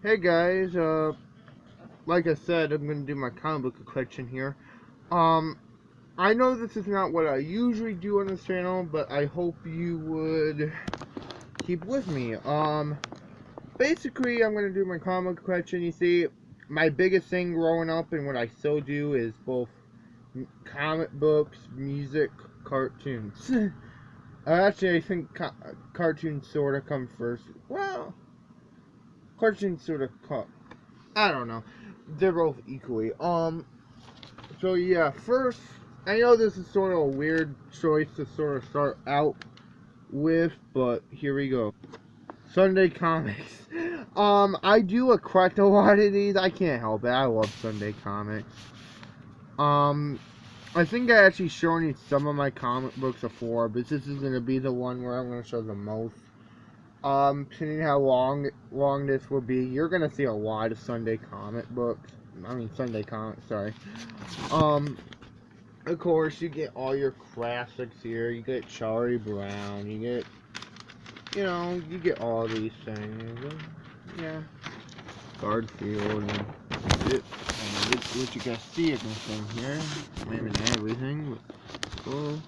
Hey guys, like I said, I'm gonna do my comic book collection here. Um, I know this is not what I usually do on this channel, but I hope you would keep with me. Basically, I'm gonna do my comic book collection. You see, my biggest thing growing up and what I still do is both comic books, music, cartoons. Actually, I think cartoons sort of come first. Well, cartoons sort of come. I don't know. They're both equally. So yeah, first, I know this is sort of a weird choice to sort of start out with, but here we go. Sunday comics. I do collect a lot of these. I can't help it. I love Sunday comics. Um, I think I actually shown you some of my comic books before, but this is gonna be the one where I'm gonna show the most. Seeing how long this will be, you're gonna see a lot of Sunday comic books. I mean Sunday comics, sorry. Um, of course you get all your classics here. You get Charlie Brown. You get all these things. Yeah, Garfield and what you guys see everything here. Maybe not everything, but cool.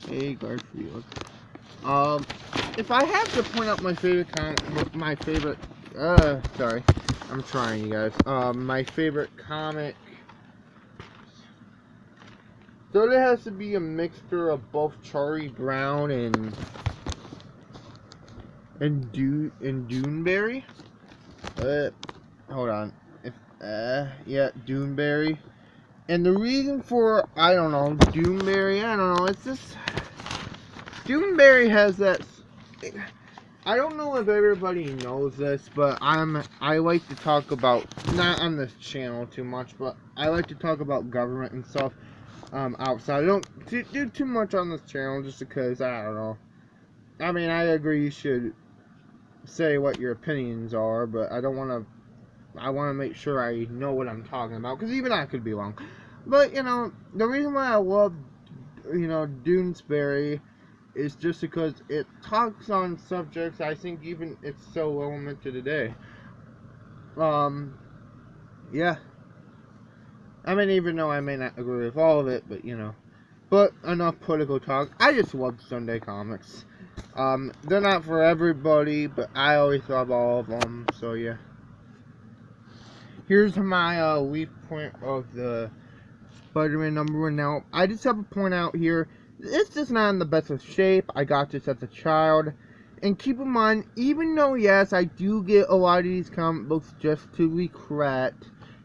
Hey Garfield. Um, if I have to point out my favorite sorry, I'm trying, you guys. My favorite comic, so there has to be a mixture of both Charlie Brown and Dooneberry. Hold on. Yeah, Dooneberry. And the reason for, I don't know, Dooneberry, I don't know, it's just, Dooneberry has that, I don't know if everybody knows this, but I like to talk about, not on this channel too much, but I like to talk about government and stuff, outside. I don't do too much on this channel just because, I don't know. I mean, I agree you should say what your opinions are, but I want to make sure I know what I'm talking about, because even I could be wrong. But, the reason why I love, Doonesbury is just because it talks on subjects I think even it's so relevant to today. Yeah. I mean, even though I may not agree with all of it, but enough political talk. I just love Sunday comics. They're not for everybody, but I always love all of them, so yeah. Here's my leaf point of the Spider-Man #1. Now, I just have to point out here, it's just not in the best of shape. I got this as a child. And keep in mind, even though, yes, I do get a lot of these comic books just to regret,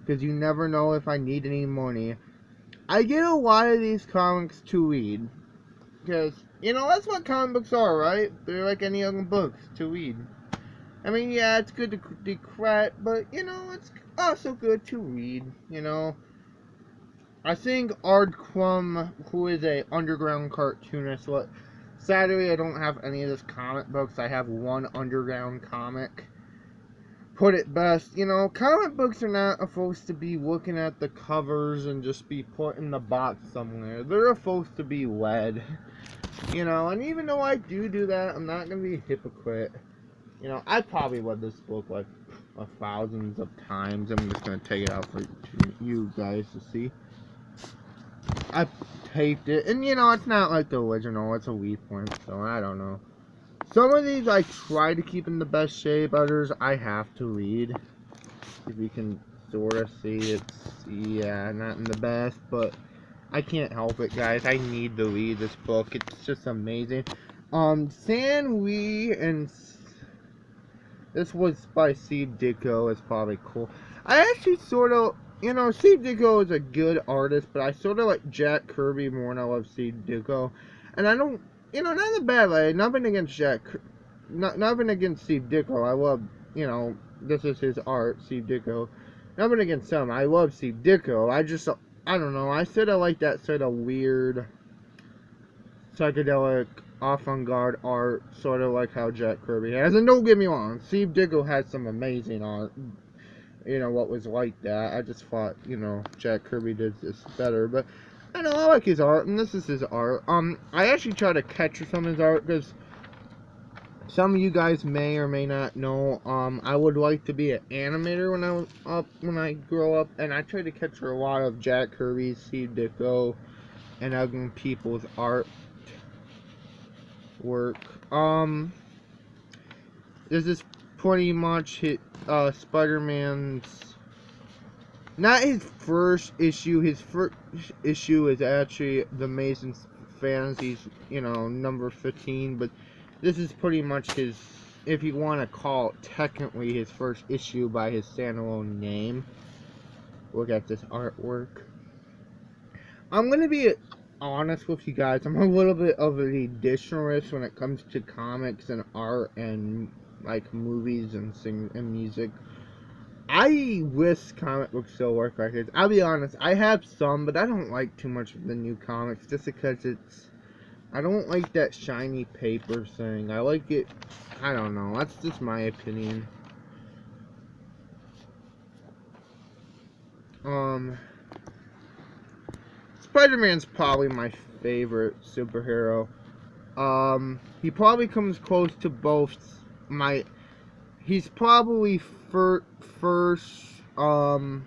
because you never know if I need any money, I get a lot of these comics to read. Because, that's what comic books are, right? They're like any other books to read. I mean, yeah, it's good to regret, but, it's also good to read. I think Ard Crumb, who is a underground cartoonist, sadly I don't have any of his comic books. I have one underground comic. Put it best, comic books are not supposed to be looking at the covers and just be put in the box somewhere. They're supposed to be read, and even though I do that, I'm not going to be a hypocrite. I probably read this book like thousands of times. I'm just going to take it out for you guys to see. I taped it, and it's not like the original, it's a weak point, so I don't know. Some of these I try to keep in the best shape, others I have to read. If you can sort of see, it's, yeah, not in the best, but I can't help it, guys. I need to read this book, it's just amazing. Stan Lee, and this was by Steve Ditko, it's probably cool. I actually sort of, Steve Ditko is a good artist, but I sort of like Jack Kirby more than I love Steve Ditko. And I don't, not in a bad way, nothing against nothing against Steve Ditko. I love, this is his art, Steve Ditko. Nothing against him, I love Steve Ditko. I don't know, I sort of like that sort of weird, psychedelic, avant-garde art, sort of like how Jack Kirby has. And don't get me wrong, Steve Ditko has some amazing art. What was like that. I just thought, Jack Kirby did this better. But, I know, I like his art, and this is his art. I actually try to catch some of his art, because some of you guys may or may not know, I would like to be an animator when I grow up, and I try to capture a lot of Jack Kirby, Steve Ditko, and other people's art work. This is pretty much Spider-Man's, not his first issue. His first issue is actually the Amazing Fantasy, number 15, but this is pretty much his, if you want to call it technically his first issue by his standalone name. Look at this artwork. I'm going to be honest with you guys. I'm a little bit of an editionalist when it comes to comics and art and like movies and music. I wish comic books still work like this. I'll be honest, I have some, but I don't like too much of the new comics just because I don't like that shiny paper thing. I like it, I don't know, that's just my opinion. Spider-Man's probably my favorite superhero. He probably comes close to both he's probably first, because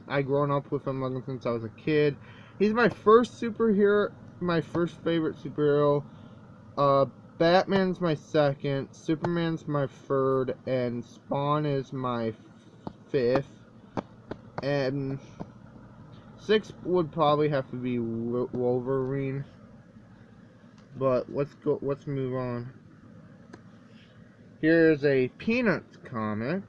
I've grown up with him since I was a kid. He's my first superhero, my first favorite superhero. Batman's my second, Superman's my third, and Spawn is my fifth, and sixth would probably have to be Wolverine. But let's move on. Here's a Peanuts comic.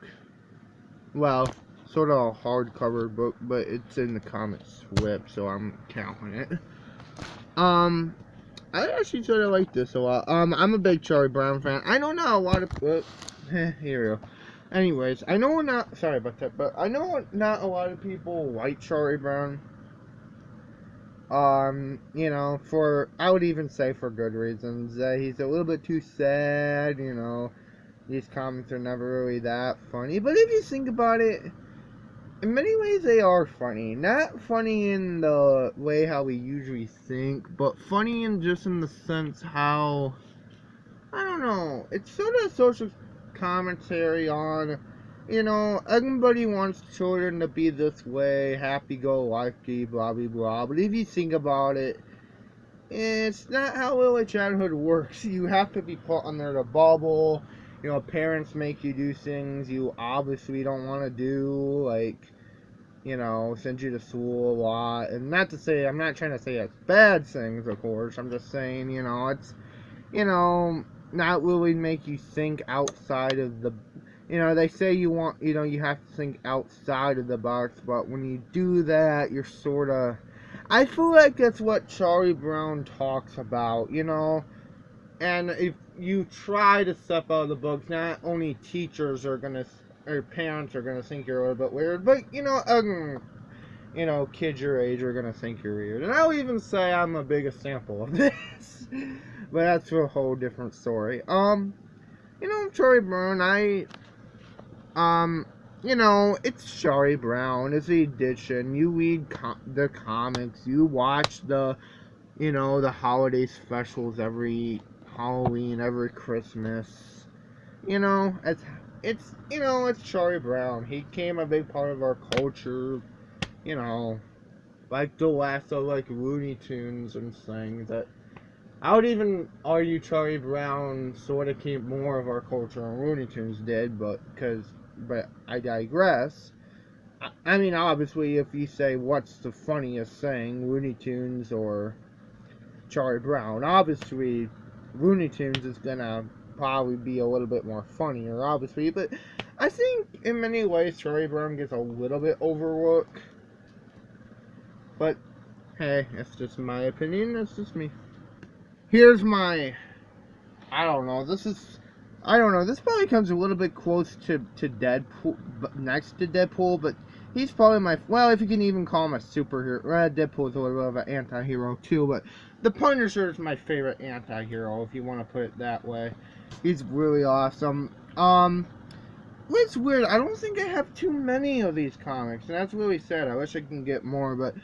Well, sort of a hardcover book, but it's in the comic strip, so I'm counting it. I actually sort of like this a lot. I'm a big Charlie Brown fan. I know not a lot of... here we go. Anyways, I know not... Sorry about that, but I know not a lot of people like Charlie Brown. I would even say for good reasons. He's a little bit too sad, These comics are never really that funny. But if you think about it, in many ways they are funny. Not funny in the way how we usually think, but funny in just in the sense how, I don't know, it's sort of social commentary on, everybody wants children to be this way, happy-go-lucky, blah, blah, blah. But if you think about it, it's not how early childhood works. You have to be put under the bubble. Parents make you do things you obviously don't want to do, like, send you to school a lot. And not to say, I'm not trying to say it's bad things, of course. I'm just saying, it's, not really make you think outside of the, they say you have to think outside of the box, but when you do that, you're sort of, I feel like that's what Charlie Brown talks about, and if you try to step out of the box, not only teachers or parents are gonna think you're a little bit weird, but kids your age are gonna think you're weird. And I'll even say I'm a big example of this, but that's a whole different story. Charlie Brown, it's Charlie Brown. It's the edition. You read the comics. You watch the holiday specials every Halloween, every Christmas. It's Charlie Brown. He became a big part of our culture. Like the last of Looney Tunes and things. That I would even argue Charlie Brown sort of came more of our culture than Looney Tunes did, but I digress. I mean, obviously, if you say what's the funniest thing, Looney Tunes or Charlie Brown, obviously Looney Tunes is gonna probably be a little bit more funnier, obviously, but I think in many ways Charlie Brown gets a little bit overlooked. But hey, that's just my opinion. That's just me. Here's my, this probably comes a little bit close to Deadpool, next to Deadpool, but he's probably if you can even call him a superhero. Deadpool's a little bit of an anti-hero too, but the Punisher is my favorite anti-hero, if you want to put it that way. He's really awesome. It's weird, I don't think I have too many of these comics, and that's really sad. I wish I can get more, but,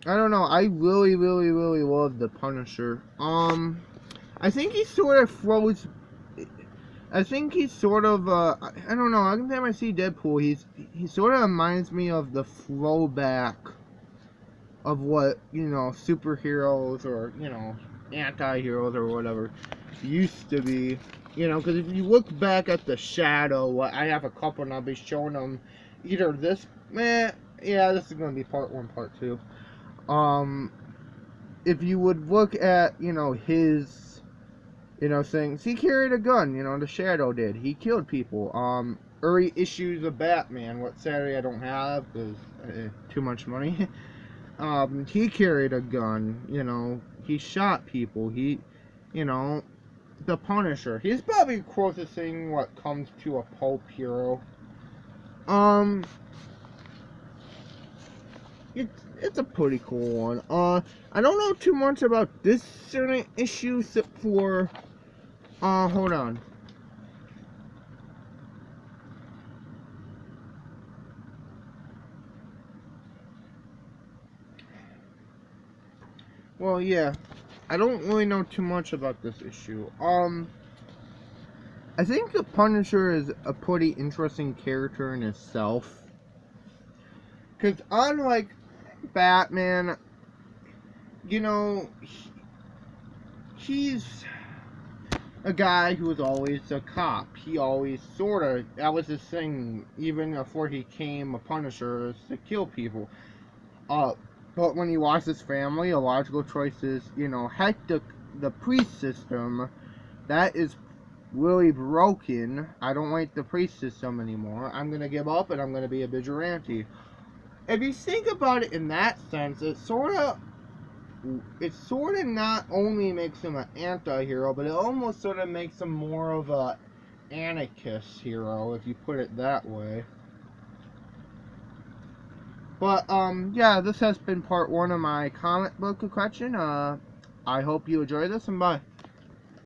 I don't know, I really, really, really love the Punisher. I think he sort of flows. I think he's sort of, I don't know, every time I see Deadpool, he sort of reminds me of the flow back of what, you know, superheroes or, you know, anti-heroes or whatever used to be. You know, because if you look back at the Shadow, I have a couple and I'll be showing them either this, yeah, this is going to be part 1, part 2. If you would look at, you know, his, you know, things, he carried a gun, you know, the Shadow did. He killed people. Early issues of Batman, what Saturday I don't have, because too much money. He carried a gun, you know, he shot people, he, you know, the Punisher. He's probably the closest thing what comes to a pulp hero. It's a pretty cool one. I don't know too much about this certain issue except for, hold on. Well, yeah, I don't really know too much about this issue. I think the Punisher is a pretty interesting character in itself. Because unlike Batman, you know, he's a guy who was always a cop. He always sort of, that was his thing, even before he became a Punisher, is to kill people. But when he lost his family, a logical choice is, you know, heck the priest system, that is really broken. I don't like the priest system anymore. I'm gonna give up and I'm gonna be a vigilante. If you think about it in that sense, it sort of not only makes him an anti-hero, but it almost sort of makes him more of a anarchist hero, if you put it that way. But, yeah, this has been part 1 of my comic book collection. I hope you enjoy this, and bye.